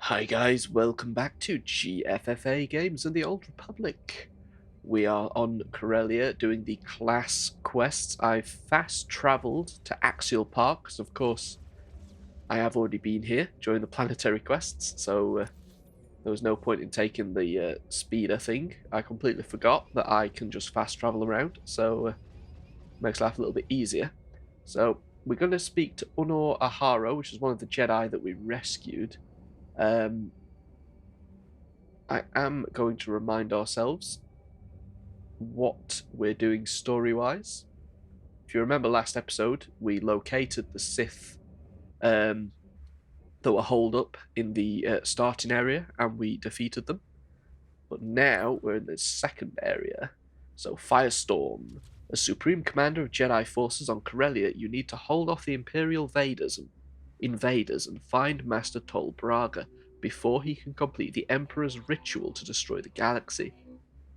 Hi guys, welcome back to GFFA Games in the Old Republic. We are on Corellia doing the class quests. I've fast travelled to Axial Park, because of course I have already been here during the planetary quests, so there was no point in taking the speeder thing. I completely forgot that I can just fast travel around, so makes life a little bit easier. So we're going to speak to Unor Aharo, which is one of the Jedi that we rescued. I am going to remind ourselves what we're doing story-wise. If you remember last episode, we located the Sith that were holed up in the starting area, and we defeated them. But now we're in the second area. So Firestorm. As Supreme Commander of Jedi forces on Corellia, you need to hold off the Imperial invaders and find Master Tol Braga before he can complete the Emperor's ritual to destroy the galaxy.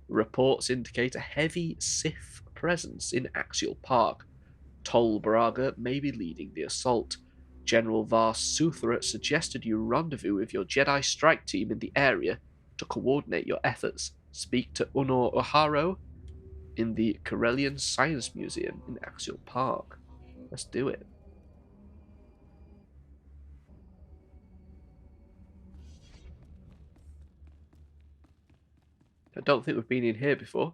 Reports indicate a heavy Sith presence in Axial Park. Tol Braga may be leading the assault. General Vars Suthra suggested you rendezvous with your Jedi strike team in the area to coordinate your efforts. Speak to Unor Oharo in the Corellian Science Museum in Axial Park. Let's do it. I don't think we've been in here before.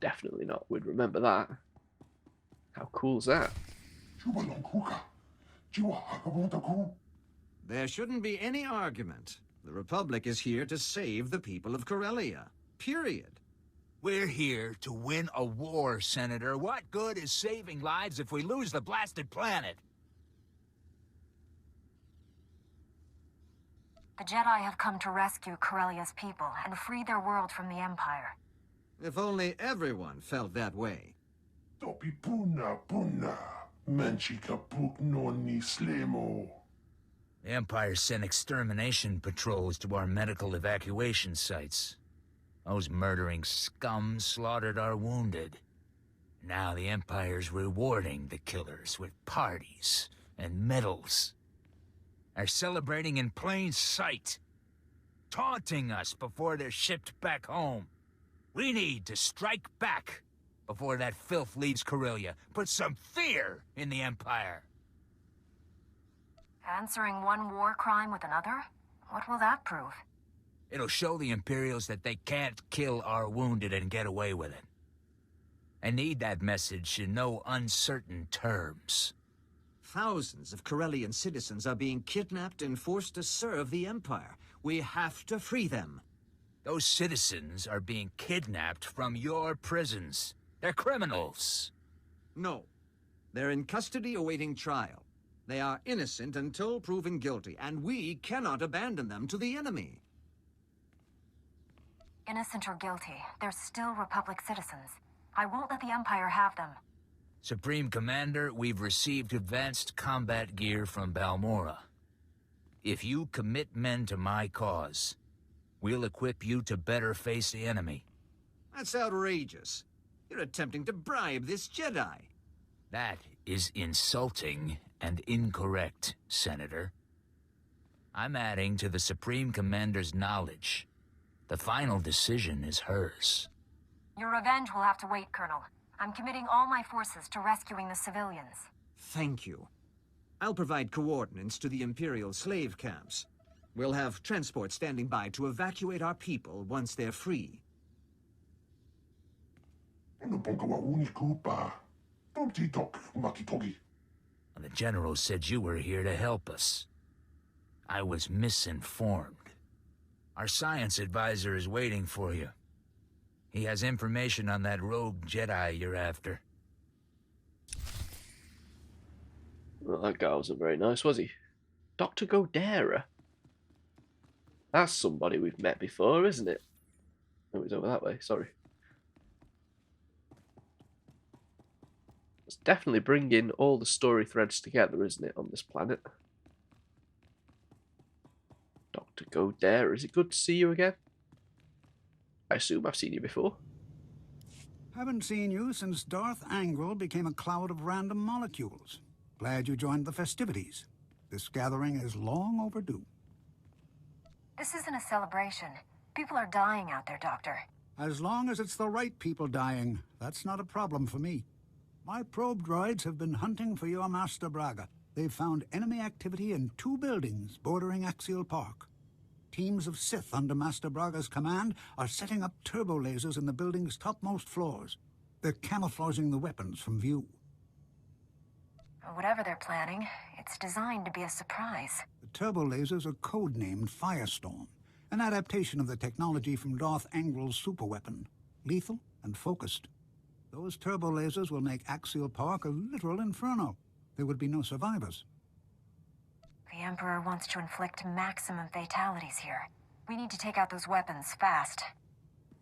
Definitely not. We'd remember that. How cool's that? There shouldn't be any argument. The Republic is here to save the people of Corellia. Period. We're here to win a war, Senator. What good is saving lives if we lose the blasted planet? The Jedi have come to rescue Corellia's people and free their world from the Empire. If only everyone felt that way. The Empire sent extermination patrols to our medical evacuation sites. Those murdering scum slaughtered our wounded. Now the Empire's rewarding the killers with parties and medals. They're celebrating in plain sight, taunting us before they're shipped back home. We need to strike back before that filth leaves Corellia. Put some fear in the Empire. Answering one war crime with another? What will that prove? It'll show the Imperials that they can't kill our wounded and get away with it. I need that message in no uncertain terms. Thousands of Corellian citizens are being kidnapped and forced to serve the Empire. We have to free them. Those citizens are being kidnapped from your prisons. They're criminals. No. They're in custody awaiting trial. They are innocent until proven guilty, and we cannot abandon them to the enemy. Innocent or guilty, they're still Republic citizens. I won't let the Empire have them. Supreme Commander, we've received advanced combat gear from Balmora. If you commit men to my cause, we'll equip you to better face the enemy. That's outrageous. You're attempting to bribe this Jedi. That is insulting and incorrect, Senator. I'm adding to the Supreme Commander's knowledge. The final decision is hers. Your revenge will have to wait, Colonel. I'm committing all my forces to rescuing the civilians. Thank you. I'll provide coordinates to the Imperial slave camps. We'll have transport standing by to evacuate our people once they're free. The General said you were here to help us. I was misinformed. Our science advisor is waiting for you. He has information on that rogue Jedi you're after. Well, that guy wasn't very nice, was he? Dr. Godera? That's somebody we've met before, isn't it? Oh, he's over that way, sorry. It's definitely bringing all the story threads together, isn't it, on this planet? Dr. Godera, is it good to see you again? I assume I've seen you before. Haven't seen you since Darth Angral became a cloud of random molecules. Glad you joined the festivities. This gathering is long overdue. This isn't a celebration. People are dying out there, Doctor. As long as it's the right people dying, that's not a problem for me. My probe droids have been hunting for your Master Braga. They've found enemy activity in 2 buildings bordering Axial Park. Teams of Sith under Master Braga's command are setting up turbo lasers in the building's topmost floors. They're camouflaging the weapons from view. Whatever they're planning, it's designed to be a surprise. The turbo lasers are codenamed Firestorm, an adaptation of the technology from Darth Angrel's superweapon, lethal and focused. Those turbo lasers will make Axial Park a literal inferno. There would be no survivors. The Emperor wants to inflict maximum fatalities here. We need to take out those weapons fast.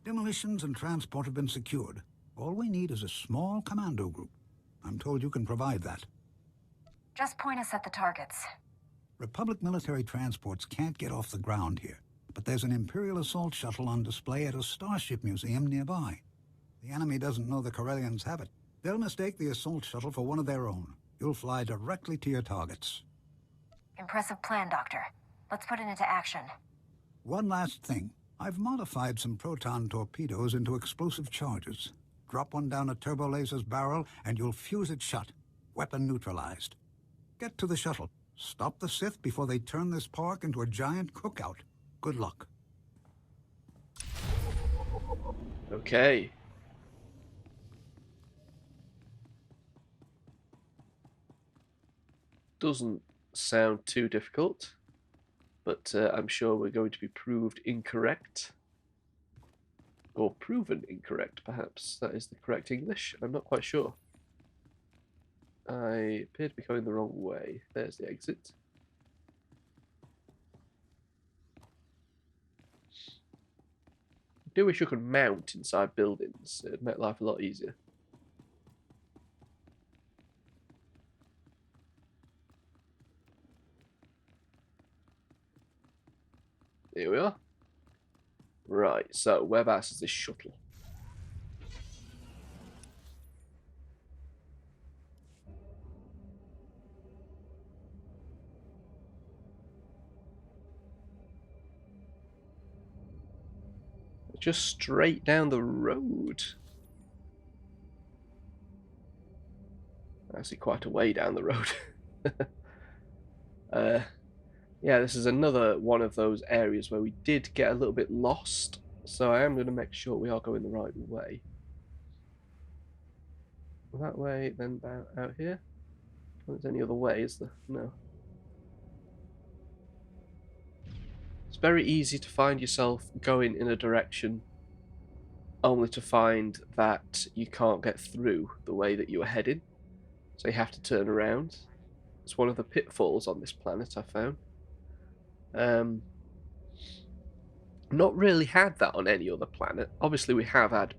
Demolitions and transport have been secured. All we need is a small commando group. I'm told you can provide that. Just point us at the targets. Republic military transports can't get off the ground here, but there's an Imperial assault shuttle on display at a Starship museum nearby. The enemy doesn't know the Corellians have it. They'll mistake the assault shuttle for one of their own. You'll fly directly to your targets. Impressive plan, Doctor. Let's put it into action. One last thing. I've modified some proton torpedoes into explosive charges. Drop one down a turbo laser's barrel, and you'll fuse it shut. Weapon neutralized. Get to the shuttle. Stop the Sith before they turn this park into a giant cookout. Good luck. Okay. Doesn't sound too difficult, but I'm sure we're going to be proved incorrect. Or proven incorrect, perhaps. That is the correct English. I'm not quite sure. I appear to be going the wrong way. There's the exit. I do wish you could mount inside buildings. It'd make life a lot easier. Here we are. Right, so whereabouts is this shuttle? Just straight down the road. Actually, quite a way down the road. Yeah, this is another one of those areas where we did get a little bit lost, so I am going to make sure we are going the right way. That way, then out here. If there's any other way, is there? No. It's very easy to find yourself going in a direction only to find that you can't get through the way that you were heading, so you have to turn around. It's one of the pitfalls on this planet, I found. Not really had that on any other planet. Obviously we have had,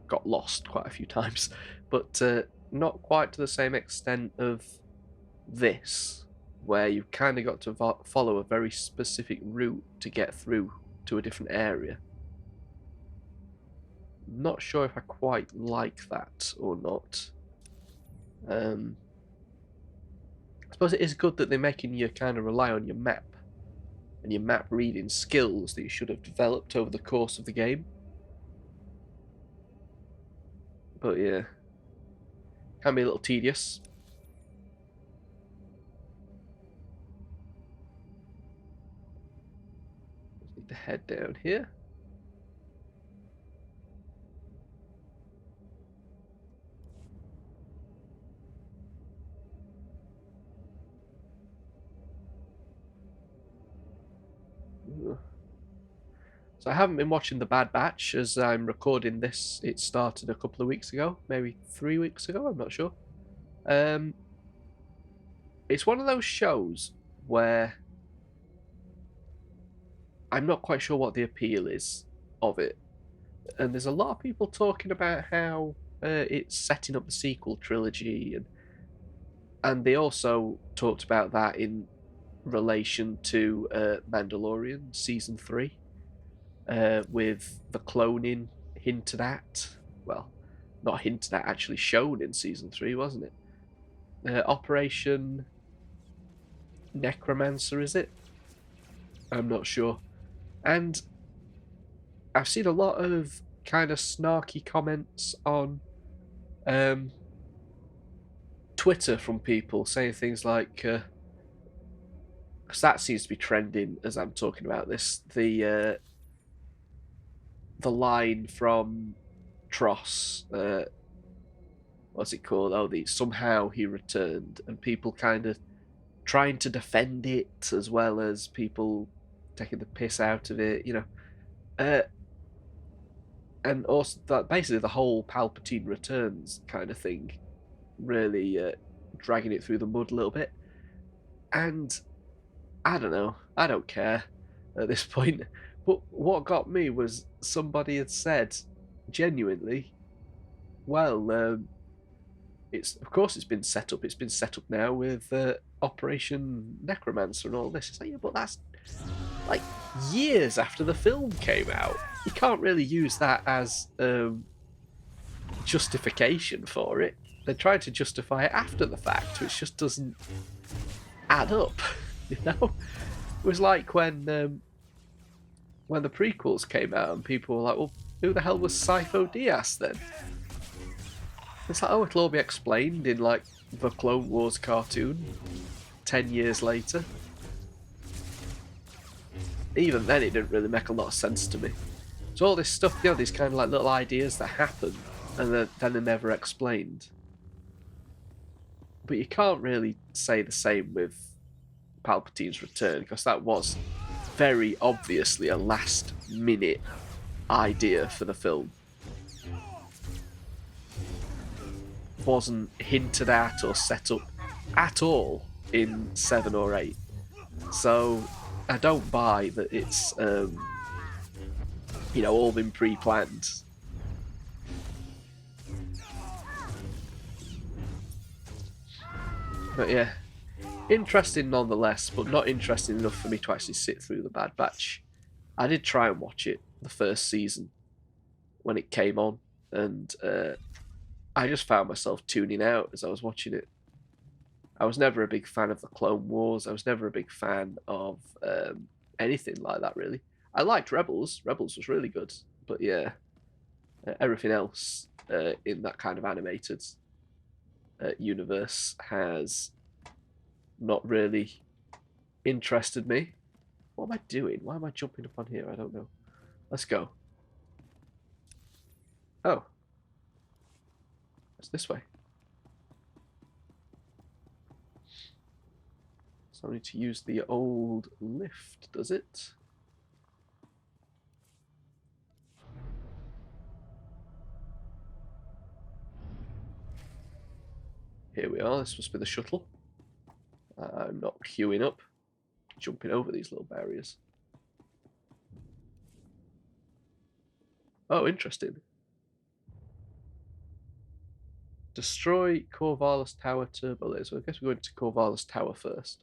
got lost quite a few times, but not quite to the same extent of this, where you've kind of got to follow a very specific route to get through to a different area. Not sure if I quite like that or not. I suppose it is good that they're making you kind of rely on your map and your map reading skills that you should have developed over the course of the game. But yeah, can be a little tedious. Just need to head down here. So I haven't been watching The Bad Batch as I'm recording this. It started a couple of weeks ago, maybe 3 weeks ago, I'm not sure. It's one of those shows where I'm not quite sure what the appeal is of it. And there's a lot of people talking about how it's setting up the sequel trilogy, and they also talked about that in relation to Mandalorian Season 3. With the cloning hinted at. Well, not hinted at, actually shown in Season 3, wasn't it? Operation necromancer, is it? I'm not sure. And I've seen a lot of kind of snarky comments on Twitter from people saying things like, because that seems to be trending as I'm talking about this, the line from Tross, what's it called? Oh, somehow he returned, and people kind of trying to defend it as well as people taking the piss out of it, and also that basically the whole Palpatine returns kind of thing, really dragging it through the mud a little bit. And I don't know, I don't care at this point. But what got me was somebody had said, genuinely, well, it's been set up. It's been set up now with Operation Necromancer and all this. It's like, yeah, but that's like years after the film came out. You can't really use that as justification for it. They tried to justify it after the fact, which just doesn't add up. It was like when the prequels came out and people were like, well, who the hell was Sifo Dyas then? It's like, oh, it'll all be explained in like the Clone Wars cartoon 10 years later. Even then it didn't really make a lot of sense to me. So all this stuff, these kind of like little ideas that happen and then they're never explained. But you can't really say the same with Palpatine's return, because that was very obviously a last minute idea for the film. Wasn't hinted at or set up at all in 7 or 8. So I don't buy that it's all been pre-planned. But yeah, interesting nonetheless, but not interesting enough for me to actually sit through the Bad Batch. I did try and watch it the first season when it came on, and I just found myself tuning out as I was watching it. I was never a big fan of the Clone Wars. I was never a big fan of anything like that, really. I liked Rebels. Rebels was really good. But yeah, everything else in that kind of animated universe has not really interested me. What am I doing? Why am I jumping up on here? I don't know. Let's go. Oh. It's this way. So I need to use the old lift, does it? Here we are. This must be the shuttle. I'm not queuing up, jumping over these little barriers. Oh, interesting. Destroy Corvallis Tower turbo laser. I guess we're going to Corvallis Tower first.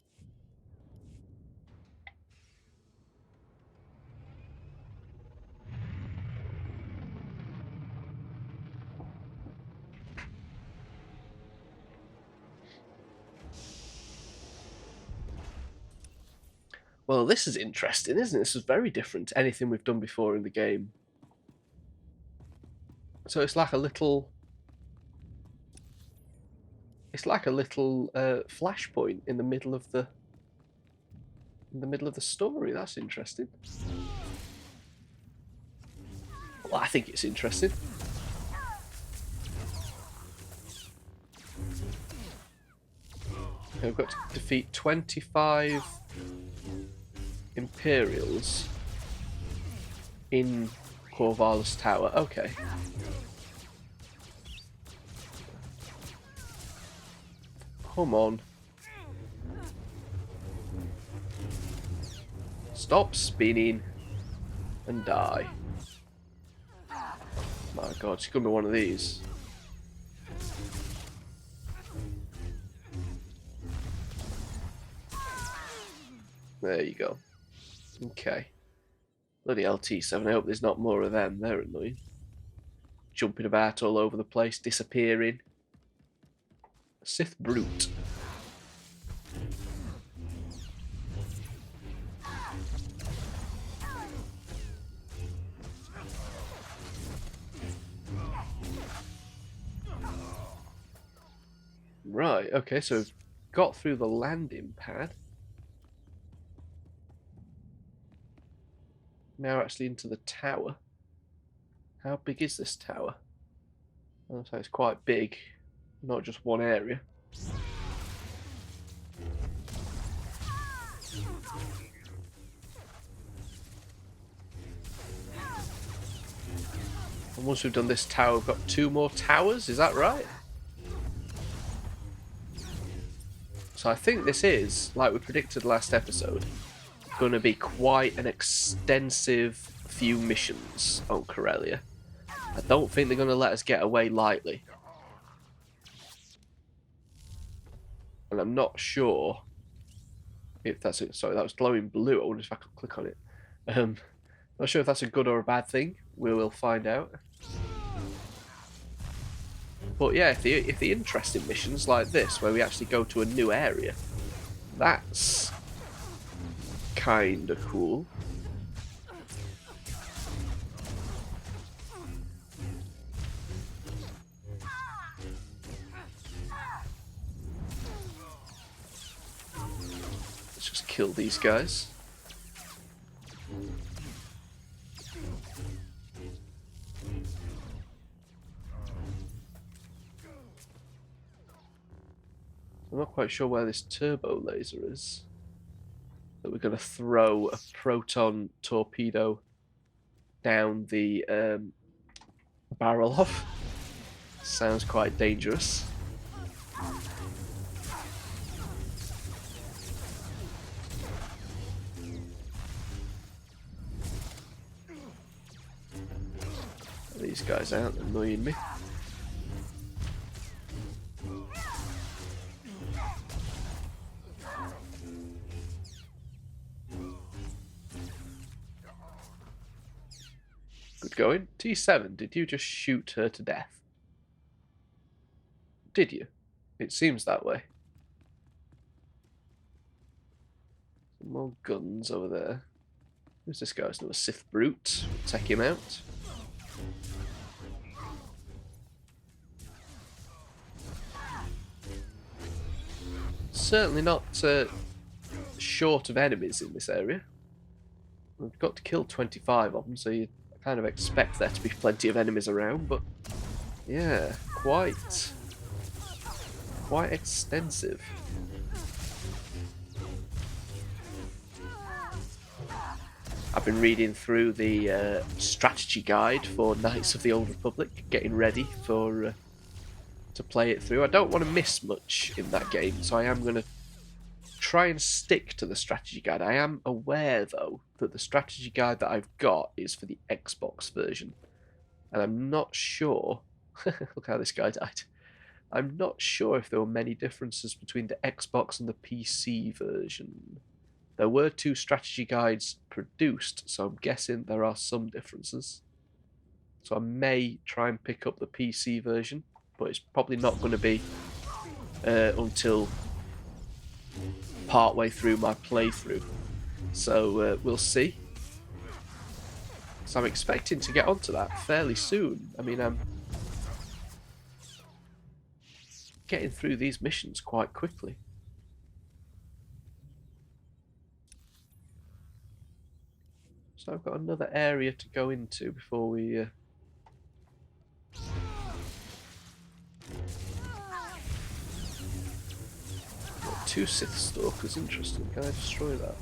Well, this is interesting, isn't it? This is very different to anything we've done before in the game. So it's like a little... It's like a little flashpoint in the middle of the... story. That's interesting. Well, I think it's interesting. Okay, we've got to defeat 25 Imperials in Corvallis Tower. Okay. Come on. Stop spinning and die. My god, it's gonna be one of these. There you go. Okay. Bloody LT7, I hope there's not more of them. They're annoying. Jumping about all over the place, disappearing. Sith Brute. Right, okay, so we've got through the landing pad. Now actually into the tower. How big is this tower? Oh, so it's quite big, not just one area. And once we've done this tower, we've got 2 more towers, is that right? So I think this is, like we predicted last episode, going to be quite an extensive few missions on Corellia. I don't think they're going to let us get away lightly. And I'm not sure if that's it. Sorry, that was glowing blue. I wonder if I could click on it. Not sure if that's a good or a bad thing. We will find out. But yeah, if the interesting missions like this, where we actually go to a new area, that's kind of cool. Let's just kill these guys. I'm not quite sure where this turbo laser is. That we're going to throw a proton torpedo down the barrel of. Sounds quite dangerous. These guys aren't annoying me. Good going. T7, did you just shoot her to death? Did you? It seems that way. Some more guns over there. Who's this guy? It's another Sith brute. We'll take him out. Certainly not short of enemies in this area. We've got to kill 25 of them, so you kind of expect there to be plenty of enemies around, but yeah, quite extensive. I've been reading through the strategy guide for Knights of the Old Republic, getting ready for to play it through. I don't want to miss much in that game, so I am going to try and stick to the strategy guide. I am aware, though, that the strategy guide that I've got is for the Xbox version, and I'm not sure... Look how this guy died. I'm not sure if there were many differences between the Xbox and the PC version. There were 2 strategy guides produced, so I'm guessing there are some differences. So I may try and pick up the PC version, but it's probably not going to be until partway through my playthrough. So we'll see. So I'm expecting to get onto that fairly soon. I mean, I'm getting through these missions quite quickly. So I've got another area to go into before we... Got 2 Sith Stalkers, interesting. Can I destroy that?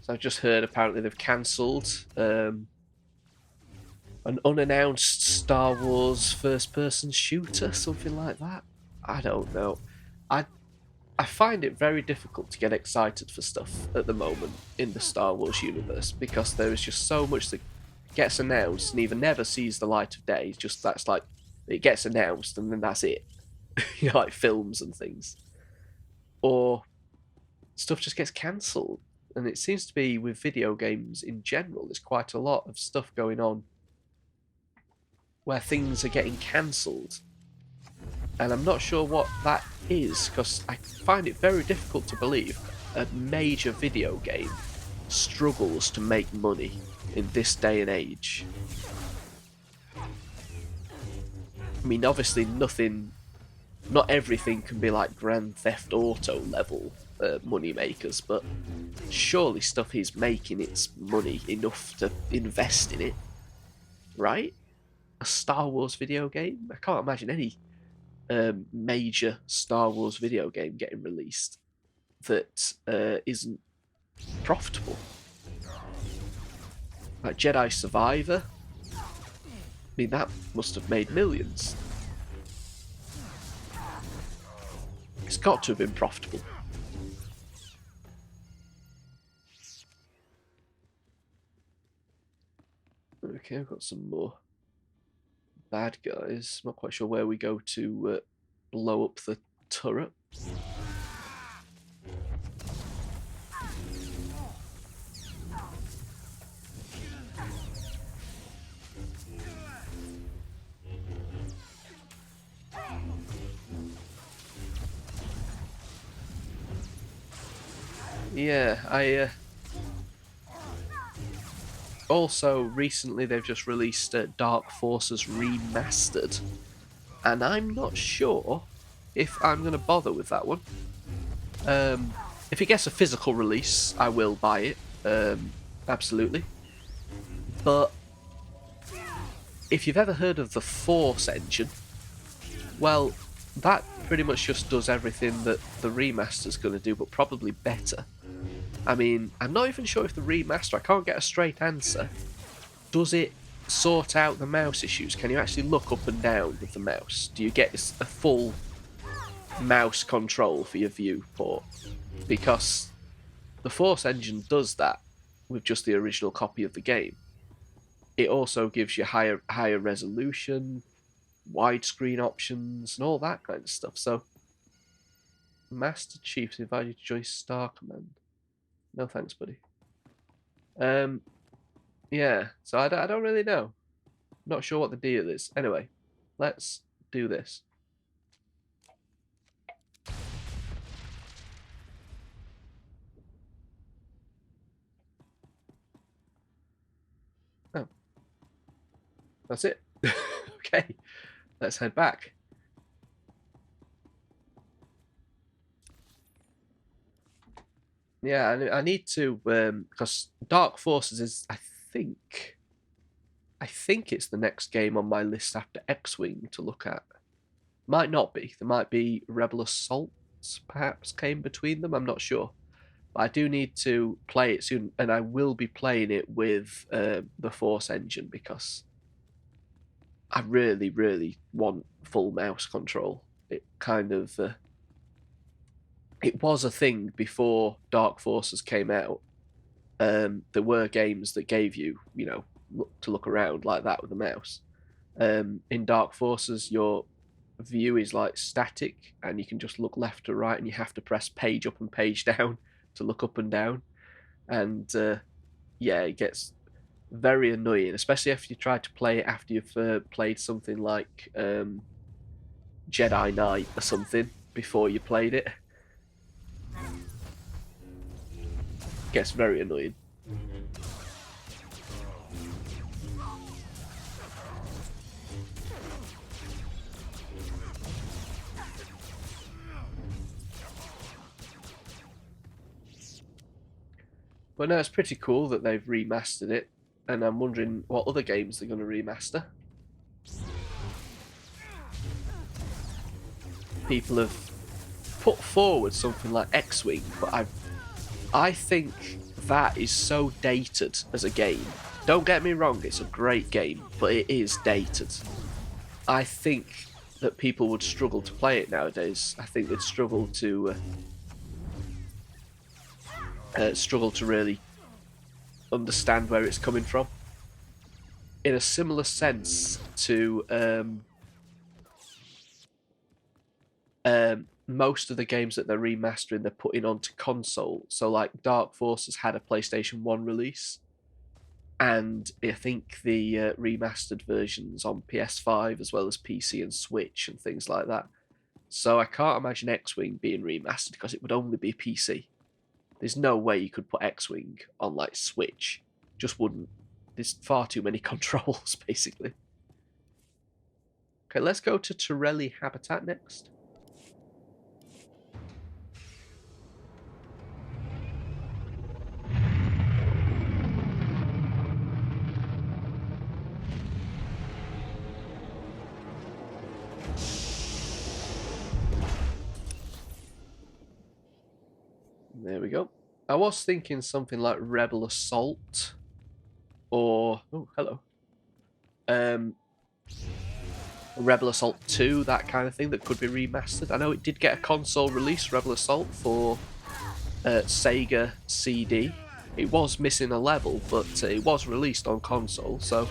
So I've just heard apparently they've cancelled an unannounced Star Wars first-person shooter, something like that. I don't know. I find it very difficult to get excited for stuff at the moment in the Star Wars universe, because there is just so much that gets announced and either never sees the light of day. It's just that's like it gets announced and then that's it. You know, like films and things, or stuff just gets cancelled. And it seems to be with video games in general. There's quite a lot of stuff going on where things are getting cancelled. And I'm not sure what that is, because I find it very difficult to believe a major video game struggles to make money in this day and age. I mean, obviously not everything can be like Grand Theft Auto level money makers, but surely stuff he's making it's money enough to invest in it, right? A Star Wars video game? I can't imagine any major Star Wars video game getting released that isn't profitable. Like Jedi Survivor, I mean, that must have made millions. It's got to have been profitable. Okay, I've got some more bad guys. Not quite sure where we go to blow up the turret. Yeah, also, recently they've just released Dark Forces Remastered, and I'm not sure if I'm going to bother with that one. If it gets a physical release, I will buy it, absolutely. But if you've ever heard of the Force engine, well, that pretty much just does everything that the remaster's going to do, but probably better. I mean, I'm not even sure if the remaster, I can't get a straight answer. Does it sort out the mouse issues? Can you actually look up and down with the mouse? Do you get a full mouse control for your viewport? Because the Force engine does that with just the original copy of the game. It also gives you higher resolution, widescreen options, and all that kind of stuff. So, Master Chief's invited you to join Star Command. No thanks, buddy. Yeah, so I don't really know. Not sure what the deal is. Anyway, let's do this. Oh. That's it. Okay, let's head back. Yeah, I need to, because Dark Forces is, I think it's the next game on my list after X-Wing to look at. Might not be. There might be Rebel Assault, perhaps, came between them. I'm not sure. But I do need to play it soon, and I will be playing it with the Force engine because I really, really want full mouse control. It kind of... it was a thing before Dark Forces came out. There were games that gave you, to look around like that with a mouse. In Dark Forces, your view is like static, and you can just look left to right, and you have to press page up and page down to look up and down. And yeah, it gets very annoying, especially if you try to play it after you've played something like Jedi Knight or something before you played it. Gets very annoying. But no, it's pretty cool that they've remastered it, and I'm wondering what other games they're going to remaster. People have put forward something like X-Wing, but I think that is so dated as a game. Don't get me wrong, it's a great game, but it is dated. I think that people would struggle to play it nowadays. I think they'd struggle to really understand where it's coming from. In a similar sense to most of the games that they're remastering, they're putting onto console. So like Dark Forces had a PlayStation 1 release, and I think the remastered versions on PS5 as well as PC and Switch and things like that. So I can't imagine X-Wing being remastered because it would only be PC. There's no way you could put X-Wing on like Switch. Just wouldn't. There's far too many controls, basically. Okay, let's go to Corellia Habitat next. There we go. I was thinking something like Rebel Assault, or oh, hello, Rebel Assault 2, that kind of thing that could be remastered. I know it did get a console release, Rebel Assault, for Sega CD. It was missing a level, but it was released on console, so.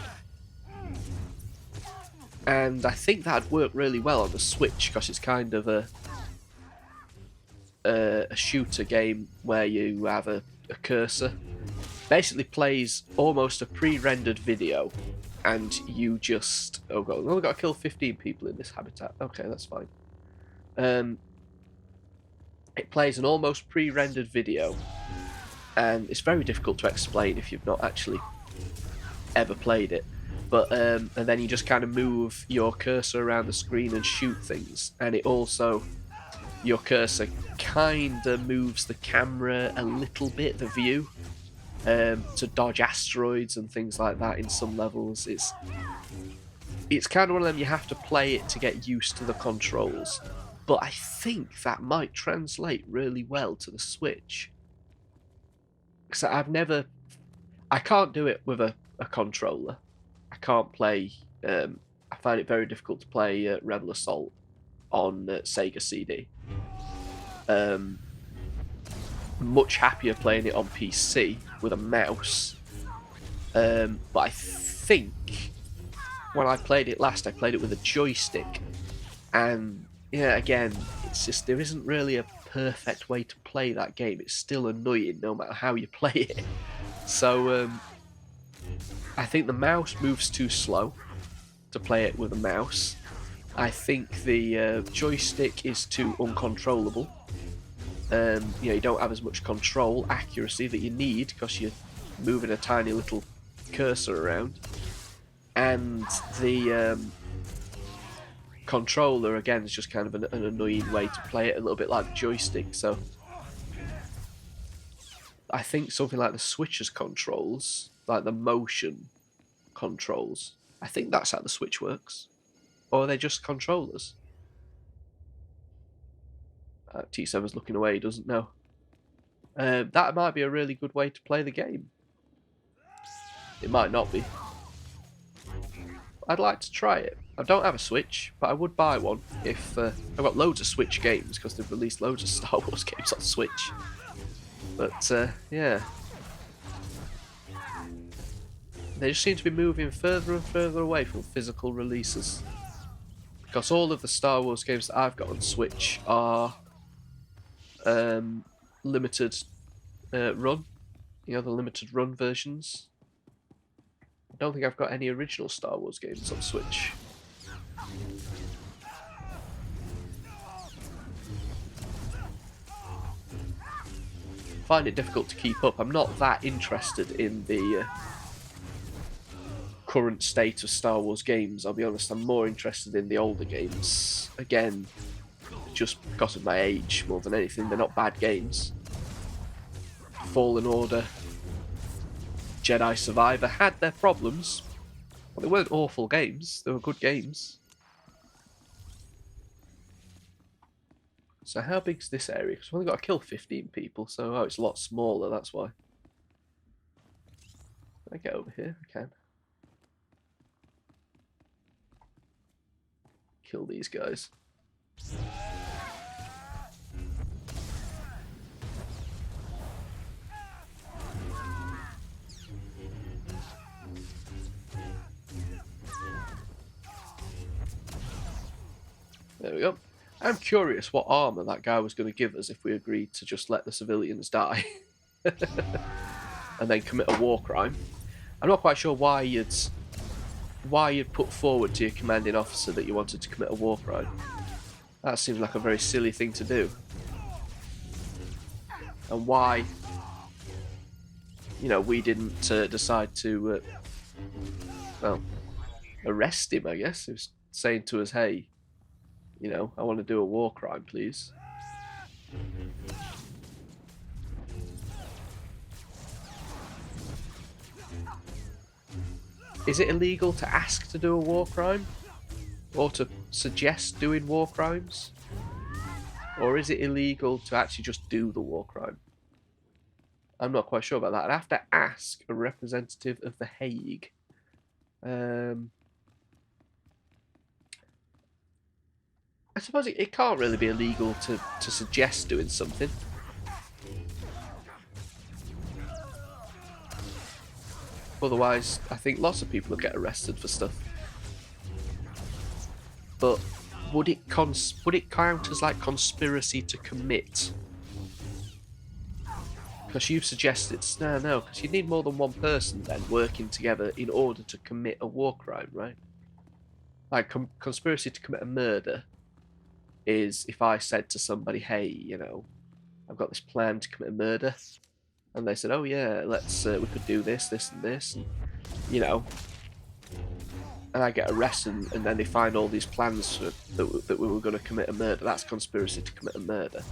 And I think that'd work really well on the Switch because it's kind of a shooter game where you have a cursor. Basically plays almost a pre-rendered video, and you just... Oh god, we've only got to kill 15 people in this habitat. Okay, that's fine. It plays an almost pre-rendered video, and it's very difficult to explain if you've not actually ever played it. But and then you just kind of move your cursor around the screen and shoot things, and it also... Your cursor kind of moves the camera a little bit, the view, to dodge asteroids and things like that in some levels. It's kind of one of them you have to play it to get used to the controls. But I think that might translate really well to the Switch. Because I can't do it with a controller. I can't play... I find it very difficult to play Rebel Assault on Sega CD. Much happier playing it on PC with a mouse. But I think when I played it last, I played it with a joystick. And yeah, again, it's just there isn't really a perfect way to play that game. It's still annoying no matter how you play it. So I think the mouse moves too slow to play it with a mouse. I think the joystick is too uncontrollable. You don't have as much control accuracy that you need because you're moving a tiny little cursor around. And the controller, again, is just kind of an annoying way to play it, a little bit like the joystick. So I think something like the Switch's controls, like the motion controls, I think that's how the Switch works. Or are they just controllers? T7's looking away, he doesn't know. That might be a really good way to play the game. It might not be. I'd like to try it. I don't have a Switch, but I would buy one if... I've got loads of Switch games because they've released loads of Star Wars games on Switch. But, yeah. They just seem to be moving further and further away from physical releases. Because all of the Star Wars games that I've got on Switch are limited run. You know, the limited run versions. I don't think I've got any original Star Wars games on Switch. I find it difficult to keep up. I'm not that interested in the current state of Star Wars games, I'll be honest. I'm more interested in the older games. Again, just because of my age more than anything. They're not bad games. Fallen Order, Jedi Survivor had their problems, but they weren't awful games. They were good games. So how big's this area? Because we've only got to kill 15 people, so it's a lot smaller, that's why. Can I get over here? I can. Kill these guys. There we go. I'm curious what armor that guy was going to give us if we agreed to just let the civilians die. And then commit a war crime. I'm not quite sure why you'd put forward to your commanding officer that you wanted to commit a war crime. That seems like a very silly thing to do. And why, you know, we didn't decide to, well, arrest him, I guess. He was saying to us, hey, you know, I want to do a war crime, please. Is it illegal to ask to do a war crime? Or to suggest doing war crimes? Or is it illegal to actually just do the war crime? I'm not quite sure about that. I'd have to ask a representative of The Hague. I suppose it can't really be illegal to suggest doing something. Otherwise, I think lots of people would get arrested for stuff. But would it count as like conspiracy to commit? Because you've suggested no, because you need more than one person then working together in order to commit a war crime, right? Like conspiracy to commit a murder is if I said to somebody, hey, you know, I've got this plan to commit a murder, and they said, oh yeah, let's we could do this, this, and this, and, you know, and I get arrested, and then they find all these plans that we were going to commit a murder. That's conspiracy to commit a murder.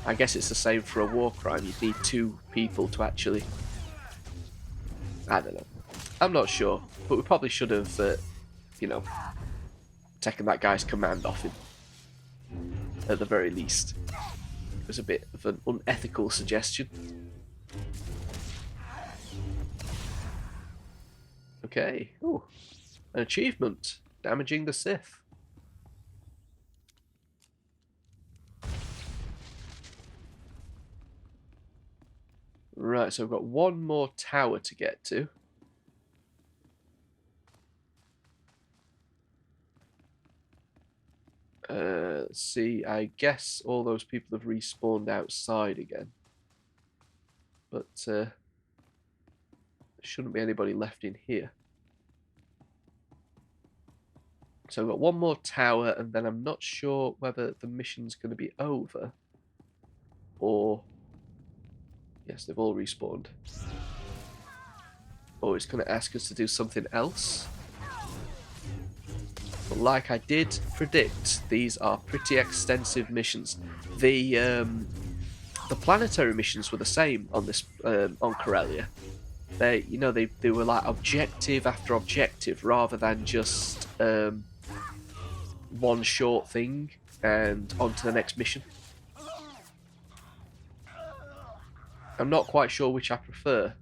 I guess it's the same for a war crime. You'd need two people to actually... I don't know. I'm not sure, but we probably should have, you know, taken that guy's command off him. At the very least. It was a bit of an unethical suggestion. Okay. Ooh. An achievement. Damaging the Sith. Right, so we've got one more tower to get to. Let's see, I guess all those people have respawned outside again. But there shouldn't be anybody left in here. So we've got one more tower, and then I'm not sure whether the mission's going to be over. Or... yes, they've all respawned. Or it's going to ask us to do something else. But like I did predict, these are pretty extensive missions. The planetary missions were the same on this on Corellia. They, you know, they were like objective after objective rather than just one short thing and on to the next mission. I'm not quite sure which I prefer.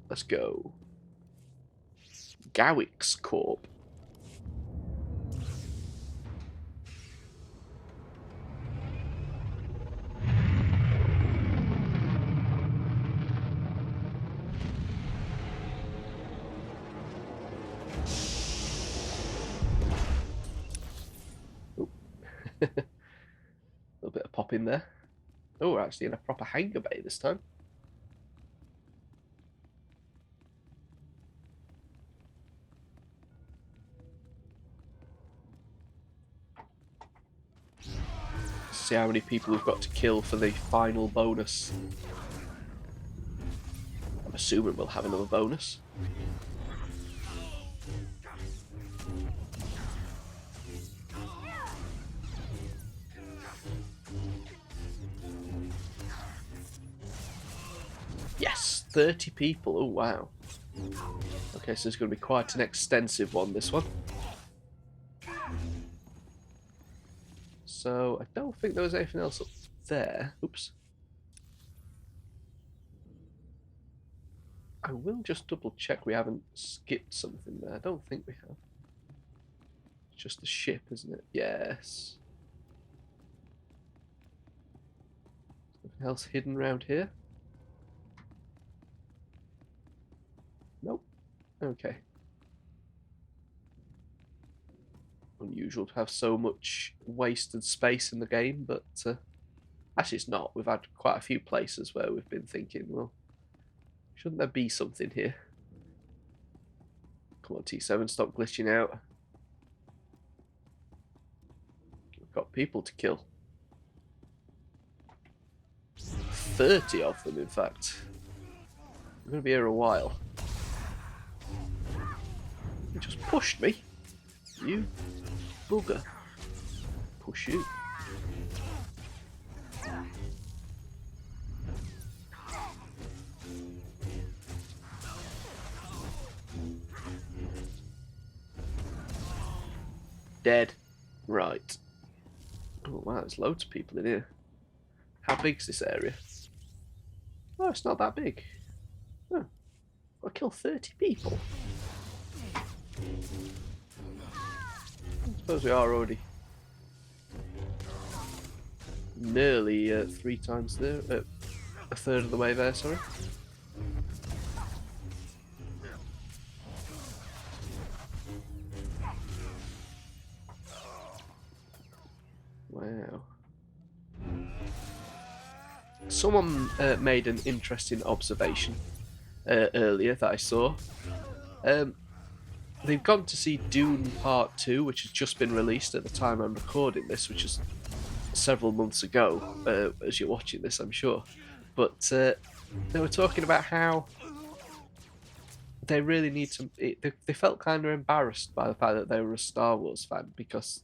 Let's go. Gowix Corp. A little bit of pop in there. Oh, we're actually in a proper hangar bay this time. See how many people we've got to kill for the final bonus. I'm assuming we'll have another bonus. Yes, 30 people. Oh, wow. Okay, so it's going to be quite an extensive one, this one. So, I don't think there was anything else up there. Oops. I will just double check we haven't skipped something there. I don't think we have. It's just the ship, isn't it? Yes. Anything else hidden around here? Nope. Okay. Unusual to have so much wasted space in the game, but Actually, it's not. We've had quite a few places where we've been thinking, well, shouldn't there be something here? Come on, T7, stop glitching out. We've got people to kill. 30 of them, in fact. I'm going to be here a while. You just pushed me. You bugger. Push you. Dead. Right. Oh wow, there's loads of people in here. How big's this area? Oh, it's not that big. Oh, I killed 30 people. I suppose we are already nearly 3 times there, a third of the way there, sorry. Wow. Someone made an interesting observation earlier that I saw. They've gone to see Dune Part 2, which has just been released at the time I'm recording this, which is several months ago, as you're watching this, I'm sure. But they were talking about how they really need to... They felt kind of embarrassed by the fact that they were a Star Wars fan, because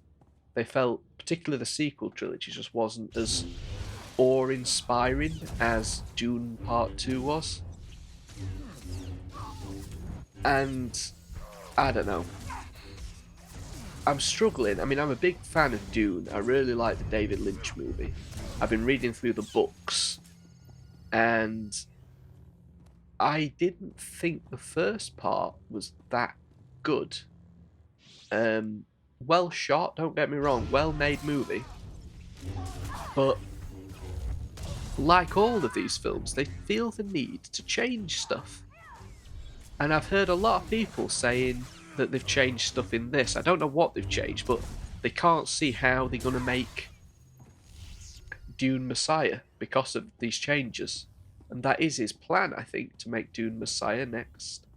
they felt, particularly the sequel trilogy, just wasn't as awe-inspiring as Dune Part 2 was. And I don't know. I'm struggling. I mean, I'm a big fan of Dune. I really like the David Lynch movie. I've been reading through the books, and I didn't think the first part was that good. Well shot, don't get me wrong, well made movie. But like all of these films, they feel the need to change stuff. And I've heard a lot of people saying that they've changed stuff in this. I don't know what they've changed, but they can't see how they're going to make Dune Messiah because of these changes. And that is his plan, I think, to make Dune Messiah next.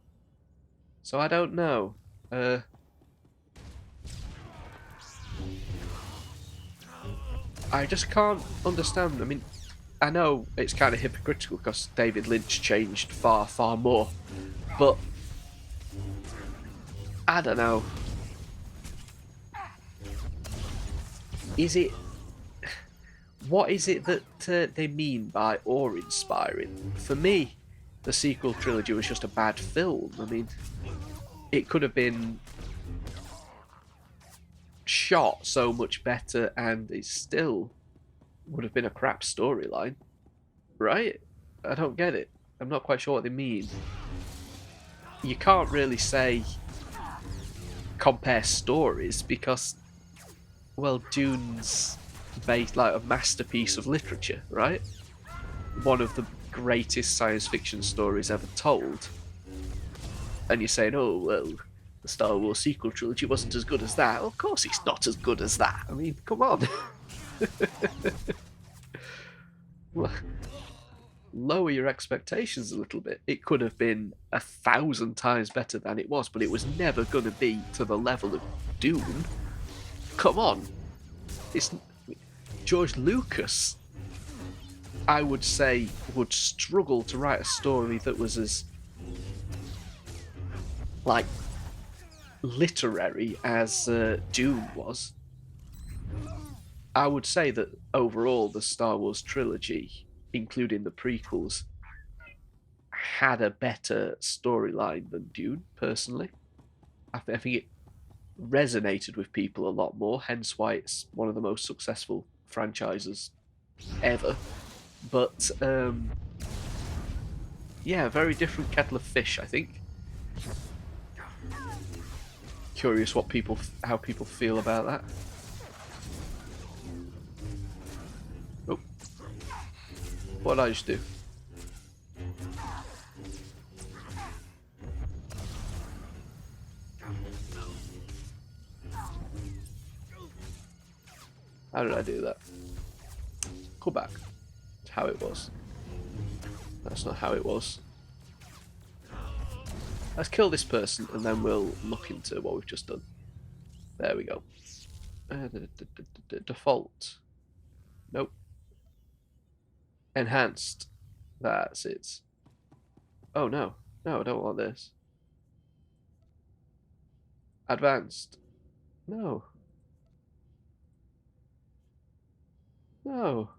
So I don't know. I just can't understand. I mean, I know it's kind of hypocritical because David Lynch changed far, far more. But I don't know. Is it... What is it that they mean by awe-inspiring? For me, the sequel trilogy was just a bad film. I mean, it could have been shot so much better and it still would have been a crap storyline. Right? I don't get it. I'm not quite sure what they mean. You can't really say compare stories because, well, Dune's based like a masterpiece of literature, right? One of the greatest science fiction stories ever told. And you're saying, oh, well, the Star Wars sequel trilogy wasn't as good as that. Well, of course it's not as good as that. I mean, come on. Lower your expectations a little bit. It could have been 1,000 times better than it was, but it was never going to be to the level of Dune. Come on. It's George Lucas, I would say, would struggle to write a story that was as, like, literary as Dune was. I would say that overall the Star Wars trilogy, including the prequels, had a better storyline than Dune, personally. I think it resonated with people a lot more, hence why it's one of the most successful franchises ever. But, yeah, very different kettle of fish, I think. Curious how people feel about that. Oh. What did I just do? How did I do that? Go back to how it was. That's not how it was. Let's kill this person and then we'll look into what we've just done. There we go. Default. Nope. Enhanced. That's it. Oh no. No, I don't want this. Advanced. No. No.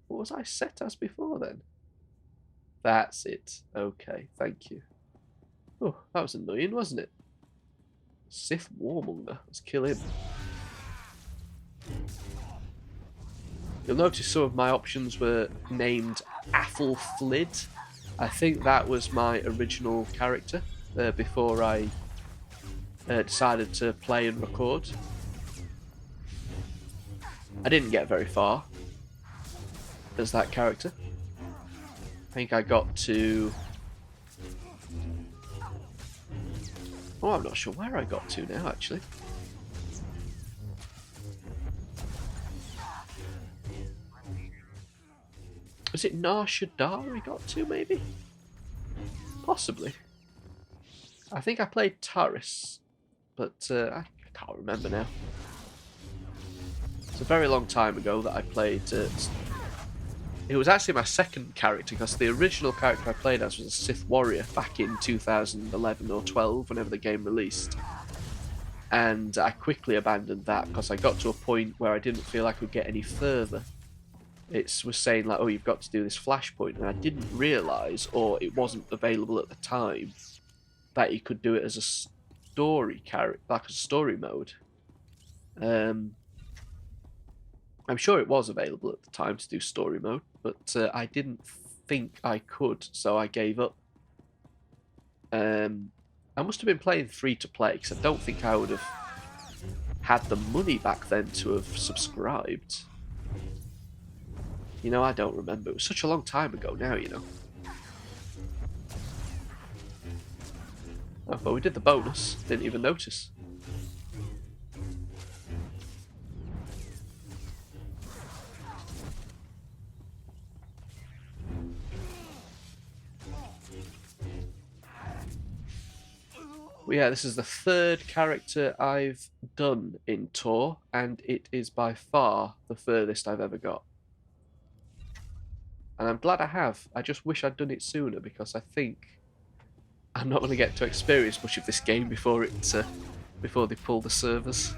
What was I set as before then? That's it. Okay, thank you. Oh, that was annoying, wasn't it? Sith Warmonger. Let's kill him. You'll notice some of my options were named Athelflid. I think that was my original character before I decided to play and record. I didn't get very far as that character. I think I got to... Oh, I'm not sure where I got to now, actually. Was it Nar Shaddaa we got to, maybe? Possibly. I think I played Taris, but I can't remember now. It's a very long time ago that I played... it was actually my second character, because the original character I played as was a Sith Warrior back in 2011 or 12, whenever the game released. And I quickly abandoned that, because I got to a point where I didn't feel I could get any further. It was saying, like, oh, you've got to do this flashpoint, and I didn't realise, or it wasn't available at the time, that you could do it as a story character, like a story mode. I'm sure it was available at the time to do story mode, but I didn't think I could, so I gave up. I must have been playing free-to-play, because I don't think I would have had the money back then to have subscribed. You know, I don't remember. It was such a long time ago now, you know. Oh, but we did the bonus. Didn't even notice. Well, yeah, this is the third character I've done in Tor, and it is by far the furthest I've ever got. And I'm glad I have. I just wish I'd done it sooner, because I think I'm not going to get to experience much of this game before they pull the servers.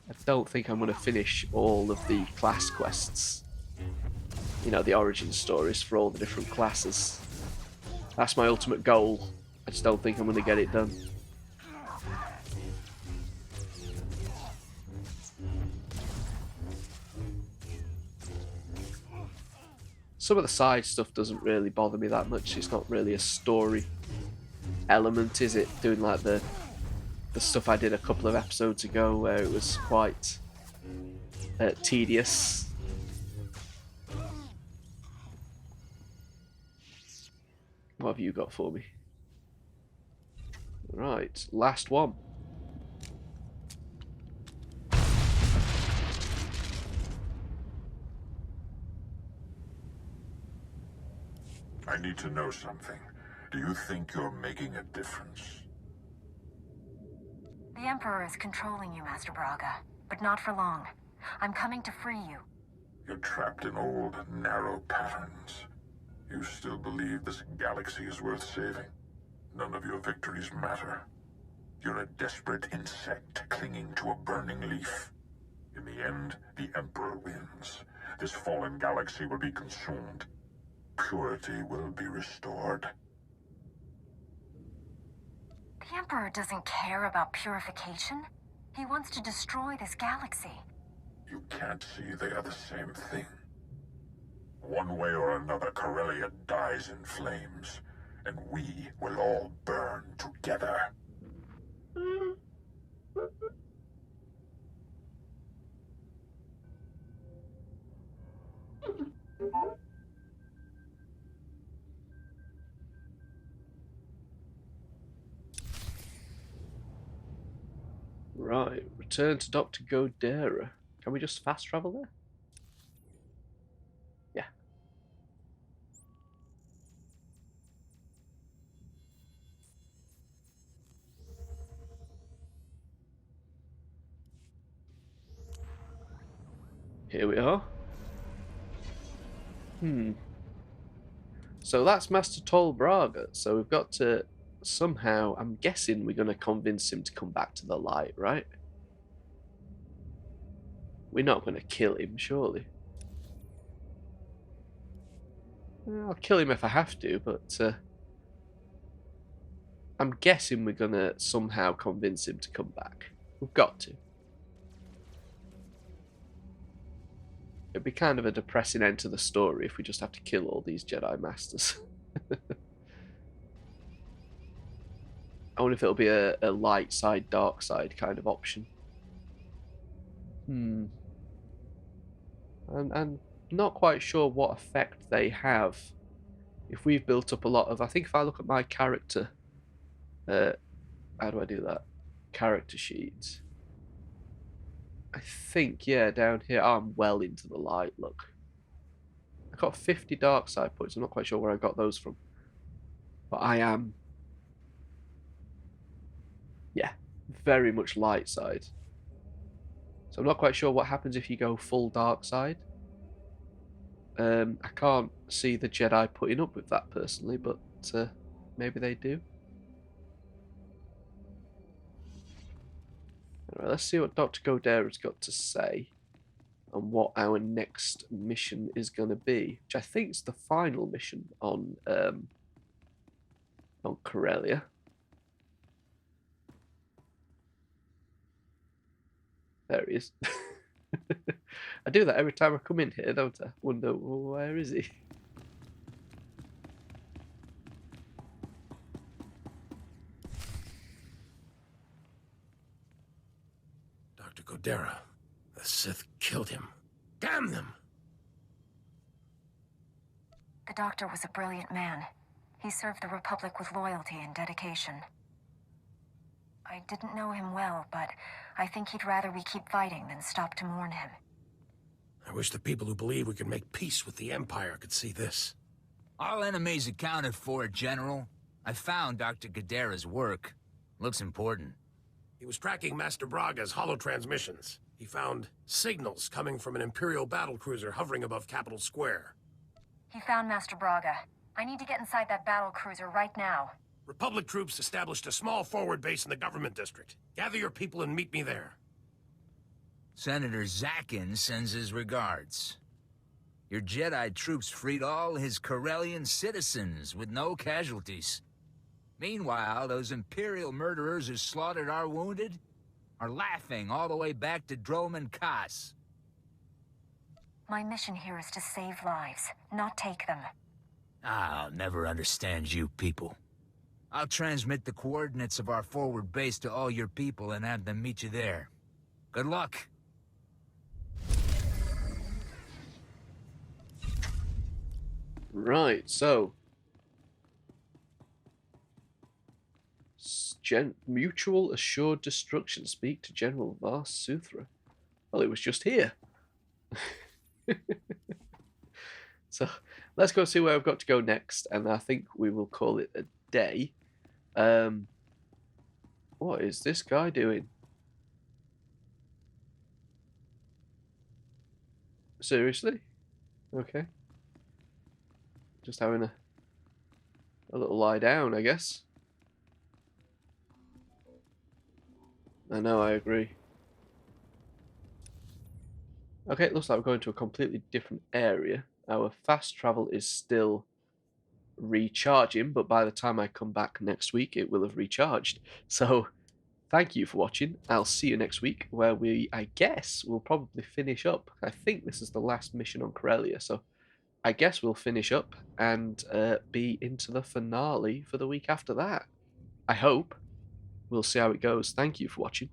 I don't think I'm going to finish all of the class quests. You know, the origin stories for all the different classes. That's my ultimate goal. I just don't think I'm going to get it done. Some of the side stuff doesn't really bother me that much. It's not really a story element, is it? Doing like the stuff I did a couple of episodes ago where it was quite tedious. What have you got for me? Right, last one. I need to know something. Do you think you're making a difference? The Emperor is controlling you, Master Braga, but not for long. I'm coming to free you. You're trapped in old, narrow patterns. You still believe this galaxy is worth saving? None of your victories matter. You're a desperate insect clinging to a burning leaf. In the end, the Emperor wins. This fallen galaxy will be consumed. Purity will be restored. The Emperor doesn't care about purification. He wants to destroy this galaxy. You can't see they are the same thing. One way or another, Corellia dies in flames, and we will all burn together. Right, return to Dr. Godera. Can we just fast travel there? Yeah. Here we are. So that's Master Tol Braga. So we've got to somehow, I'm guessing we're going to convince him to come back to the light, right? We're not going to kill him, surely. I'll kill him if I have to, but I'm guessing we're going to somehow convince him to come back. We've got to. It'd be kind of a depressing end to the story if we just have to kill all these Jedi Masters. I wonder if it'll be a light side, dark side kind of option. I'm not quite sure what effect they have. If we've built up a lot of... I think if I look at my character... how do I do that? Character sheets. I think, yeah, down here, I'm well into the light, look. I got 50 dark side points. I'm not quite sure where I got those from. But I am... yeah, very much light side. So I'm not quite sure what happens if you go full dark side. I can't see the Jedi putting up with that personally, but maybe they do. Anyway, let's see what Dr. Godera's got to say and what our next mission is going to be, which I think is the final mission on Corellia. There he is. I do that every time I come in here, don't I? Wonder, well, where is he? Dr. Godera, the Sith killed him. Damn them! The Doctor was a brilliant man. He served the Republic with loyalty and dedication. I didn't know him well, but I think he'd rather we keep fighting than stop to mourn him. I wish the people who believe we can make peace with the Empire could see this. All enemies accounted for, General. I found Dr. Godera's work. Looks important. He was tracking Master Braga's holo-transmissions. He found signals coming from an Imperial battlecruiser hovering above Capitol Square. He found Master Braga. I need to get inside that battlecruiser right now. Republic troops established a small forward base in the government district. Gather your people and meet me there. Senator Zakin sends his regards. Your Jedi troops freed all his Corellian citizens with no casualties. Meanwhile, those Imperial murderers who slaughtered our wounded are laughing all the way back to Droman Kaas. My mission here is to save lives, not take them. I'll never understand you people. I'll transmit the coordinates of our forward base to all your people and have them meet you there. Good luck. Right, so... mutual assured destruction. Speak to General Vas Suthra. Well, it was just here. So, let's go see where I've got to go next, and I think we will call it a day. What is this guy doing? Seriously? Okay. Just having a little lie down, I guess. I know, I agree. Okay, it looks like we're going to a completely different area. Our fast travel is still recharging, but by the time I come back next week, it will have recharged. So, thank you for watching. I'll see you next week, where I guess, we'll probably finish up. I think this is the last mission on Corellia, so I guess we'll finish up and be into the finale for the week after that. I hope. We'll see how it goes. Thank you for watching.